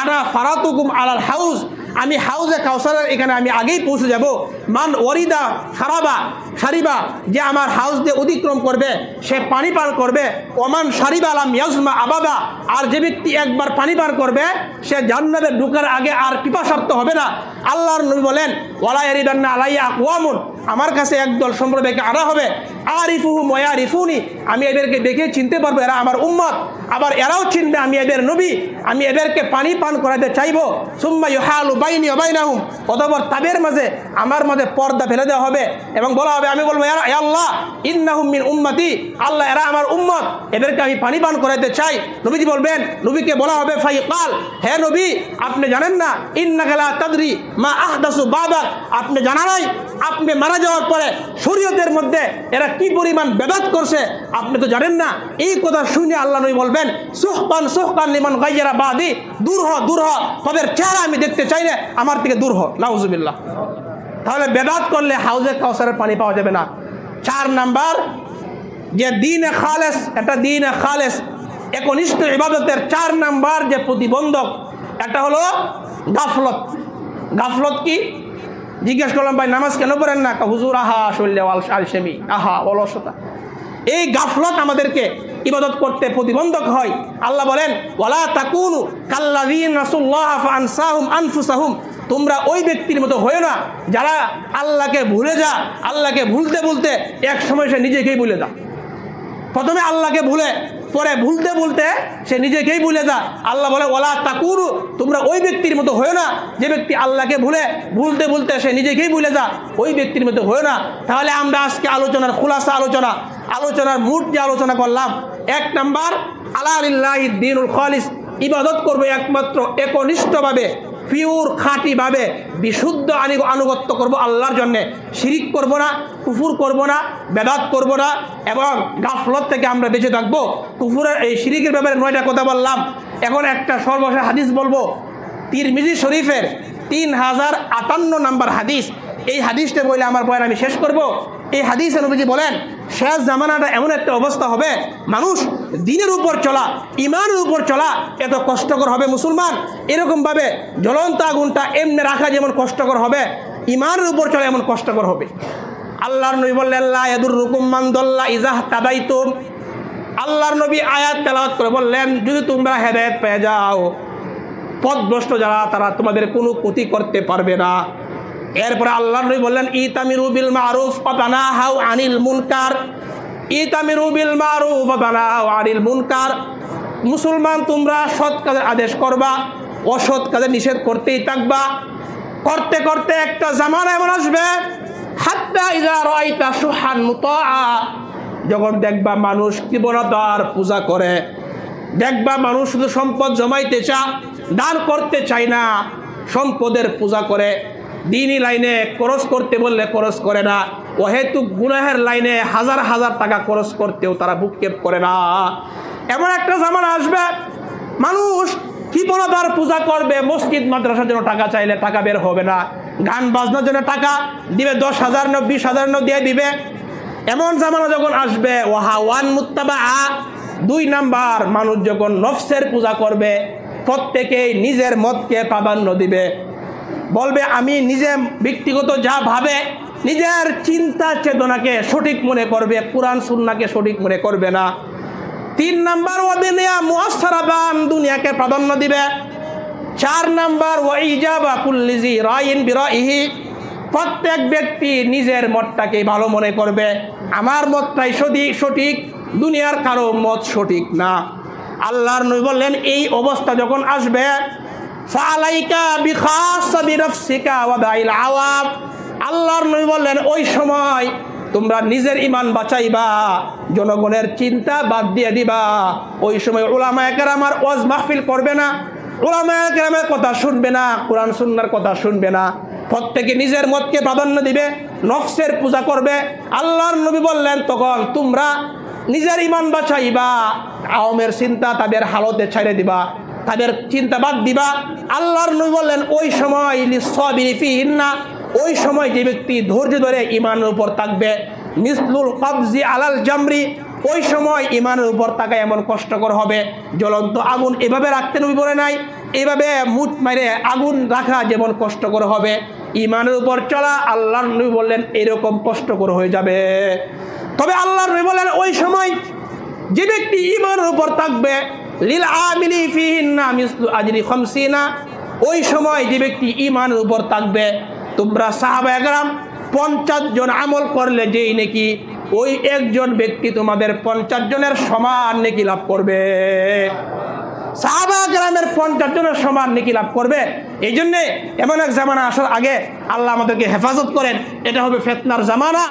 আনা ফারাতুকুম আলাল হাউজ, আমি হাউজে কাউসারের এখানে আমি আগেই পৌঁছে যাব। মান ওয়ারিদা সারিবা, যে আমার হাউস দিয়ে অতিক্রম করবে সে পানি পান করবে। ওমান সারিবা আলাম ইয়াজমা আবাদা, আর যে ব্যক্তি একবার পানি পান করবে সে জান্নাতে ঢোকার আগে আর পিপাসার্থ হবে না। আল্লাহর নবী বলেন ওয়ালা ইয়ারিদান্না আলাইয়া আকওয়ামুন, আমার কাছে একদল সম্প্রদায়কে আনা হবে, আরিফুহুম ওয়া ইয়ারিফুনি, আমি এদেরকে দেখে চিনতে পারবো এরা আমার উম্মত, আবার এরাও চিনবে আমি এদের নবী, আমি এদেরকে পানি পান করাতে চাইবো। সুম্মা ইউহালু বাইনি ওয়া বাইনাহুম, অতঃপর তাদের মাঝে আমার মাঝে পর্দা ফেলে দেওয়া হবে এবং বলা হবে, আমি বলবো ইয়া আল্লাহ ইন্নাহুম মিন উম্মতি, আল্লাহ এরা আমার উম্মত, এদেরকে আমি পানি পান করাতে চাই। নবীজি বলবেন, নবীকে বলা হবে ফাইকাল, হে নবী আপনি জানেন না, ইন্নাকা লা তাদরি মা আহদাসু বাদাক, আপনি জানা নাই আপনি মারা যাওয়ার পরে শরীয়তের মধ্যে এরা কি পরিমাণ বেদাত করছে, আপনি তো জানেন না। এই কথা শুনে আল্লাহ নবী বলবেন সুহকান সুহকান লিমান গায়্যারা বাদি, দূর হ দূর হ, তাদের চেহারা আমি দেখতে চাই না, আমার থেকে দূর হ। নাউজুবিল্লাহ। তাহলে বেদাত করলে হাউজে কাউসারের পানি পাওয়া যাবে না। 4 নাম্বার, যে দ্বীনে খালেস, এটা দ্বীনে খালেস একনিষ্ঠ ইবাদতের 4 নাম্বার যে প্রতিবন্ধক, এটা হলো গাফলত। গাফলত কি? জিজ্ঞেস করলাম ভাই নামাজ কেন পড়েন না? হুজুর আহা শৈল্য আলসেমি, আহা অলসতা। এই গাফলত আমাদেরকে ইবাদত করতে প্রতিবন্ধক হয়। আল্লাহ বলেন ওয়ালা তাকুনু কাল্লাযীনা নাসুল্লাহ ফাআনসাহুম আনফুসাহুম, তোমরা ওই ব্যক্তির মতো হয়ো না যারা আল্লাহকে ভুলে যা, আল্লাহকে ভুলতে ভুলতে এক সময় সে নিজেকেই ভুলে যা। প্রথমে আল্লাহকে ভুলে, পরে ভুলতে ভুলতে সে নিজেকেই ভুলে যা। আল্লাহ বলে ওয়ালা তাকুনু, তোমরা ওই ব্যক্তির মতো হয়ো না যে ব্যক্তি আল্লাহকে ভুলতে ভুলতে সে নিজেকেই ভুলে যা, ওই ব্যক্তির মতো হয়ো না। তাহলে আমরা আজকে আলোচনার খুলাসা আলোচনার মূল যে আলোচনা করলাম, 1 নাম্বার আলা লিল্লাহি দ্বীনুল খালিস, ইবাদত করবে একমাত্র একনিষ্ঠভাবে, পিওর খাঁটিভাবে, বিশুদ্ধ আনুগত্য করব আল্লাহর জন্যে, শিরিক করব না, কুফুর করব না, বেদাত করব না, এবং গাফলত থেকে আমরা বেঁচে থাকবো। কুফুরের এই শিরিকের ব্যাপারে 9টা কথা বললাম। এখন একটা সর্বশেষ হাদিস বলবো, তিরমিজি শরীফের 3058 নাম্বার হাদিস। এই হাদিসটা বলে আমার বয়ান আমি শেষ করব। এই হাদিসে নবীজি বলেন শেষ জামানাটা এমন একটা অবস্থা হবে, মানুষ দিনের উপর চলা, ইমানের উপর চলা এত কষ্টকর হবে। মুসলমান, এরকমভাবে জ্বলন্ত আগুনটা এমনি রাখা যেমন কষ্টকর হবে, ইমানের উপর চলা এমন কষ্টকর হবে। আল্লাহর নবী বললেন লা ইয়াদুররুকুম মান দাল্লা ইযা তাদাইতুম, আল্লাহর নবী আয়াত তেলাওয়াত করে বললেন যদি তোমরা হেদায়েত পেয়ে যাও, পথভ্রষ্ট যারা তারা তোমাদের কোনো ক্ষতি করতে পারবে না। এরপরে আল্লাহর নবী বললেন ইতামিরু বিল মারুফ ওয়া তানাহাউ আনিল মুনকার, ইতামিরু বিল মারুফ ওয়া তানাহাউ আনিল মুনকার, মুসলমান তোমরা সৎ কাজের আদেশ করবা, অসৎ কাজের নিষেধ করতেই থাকবা। করতে করতে একটা জামানা এমন আসবে হাত্তা ইযা রাআইতা শুহান মুতাআ, যখন দেখবা মানুষ কৃপণতার পূজা করে, দেখবা মানুষ শুধু সম্পদ জমাইতে চায়, দান করতে চায় না, সম্পদের পূজা করে, দিনই লাইনে খরচ করতে বললে খরচ করে না, অহেতুক গুনাহের লাইনে হাজার হাজার টাকা খরচ করতেও তারা ভ্রুক্ষেপ করে না। এমন একটা জামানা আসবে মানুষ কৃপণতার পূজা করবে, মসজিদ মাদ্রাসার জন্য টাকা চাইলে টাকা বের হবে না, গান বাজনার জন্য টাকা দিবে 10,000 না 20,000 দিয়ে দিবে। এমন জামানা যখন আসবে ওয়াহাওয়ান মুত্তাবা, 2 নাম্বার মানুষ যখন নফসের পূজা করবে, প্রত্যেকেই নিজের মতকে প্রাধান্য দিবে, বলবে আমি নিজে ব্যক্তিগত যা ভাবে, নিজের চিন্তা চেতনাকে সঠিক মনে করবে, কুরআন সুন্নাহকে সঠিক মনে করবে না। 3 নাম্বার ওয়াদিনিয়া মুআসসারাবান, দুনিয়াকে প্রাধান্য দিবে। 4 নাম্বার ওয়াইজাবা কুল্লিজি রাইন বিরাইহি, প্রত্যেক ব্যক্তি নিজের মতটাকে ভালো মনে করবে, আমার মতটাই সঠিক, দুনিয়ার কারো মত সঠিক না। আল্লাহর নবী বললেন এই অবস্থা যখন আসবে ফালাইকা বিখাসি নাফসিকা ওয়া দাইল আওয়াম, আল্লাহর নবী বললেন ওই সময় তোমরা নিজের ঈমান বাঁচাইবা, জনগণের চিন্তা বাদ দিয়ে দিবা। ওই সময় উলামায়ে কেরামের ওয়াজ মাহফিল করবে না, উলামায়ে কেরামের কথা শুনবে না, কুরআন সুন্নাহর কথা শুনবে না, প্রত্যেকে নিজের মতকে প্রাধান্য দিবে, নফসের পূজা করবে। আল্লাহর নবী বললেন তখন তোমরা নিজের ঈমান বাঁচাইবা, আওয়ামের চিন্তা তাদের হালতে ছেড়ে দিবা, তাদের চিন্তা বাদ দিবা। আল্লাহর নবী বললেন ওই সময় লিসাবিরি ফিহিন্না, ওই সময় যে ব্যক্তি ধৈর্য ধরে ঈমানের উপর থাকবে, মিসলুল কবজি আলাল জামরি, ওই সময় ইমানের উপর থাকা এমন কষ্টকর হবে, জ্বলন্ত আগুন এভাবে রাখতে নবী বলে নাই, এভাবে মুঠ মারে আগুন রাখা যেমন কষ্টকর হবে, ইমানের উপর চলা আল্লাহর নবী বললেন এরকম কষ্টকর হয়ে যাবে। তবে আল্লাহর নবী বললেন ওই সময় যে ব্যক্তি ইমানের উপর থাকবে, লিল আমিলি ফিহিন্না মিসলু আজরি খামসিনা, ওই সময় যে ব্যক্তি ইমানের উপর থাকবে, তোমরা সাহাবায়ে কেরাম 50 জন আমল করলে যেই নেকি, ওই একজন ব্যক্তি তোমাদের 50 জনের সমান নেকি লাভ করবে। সাহাবায়ে কেরামের 50 জনের সমান নেকি লাভ করবে। এই জন্যে এমন এক জামানা আসার আগে আল্লাহ আমাদেরকে হেফাজত করেন, এটা হবে ফিতনার জামানা।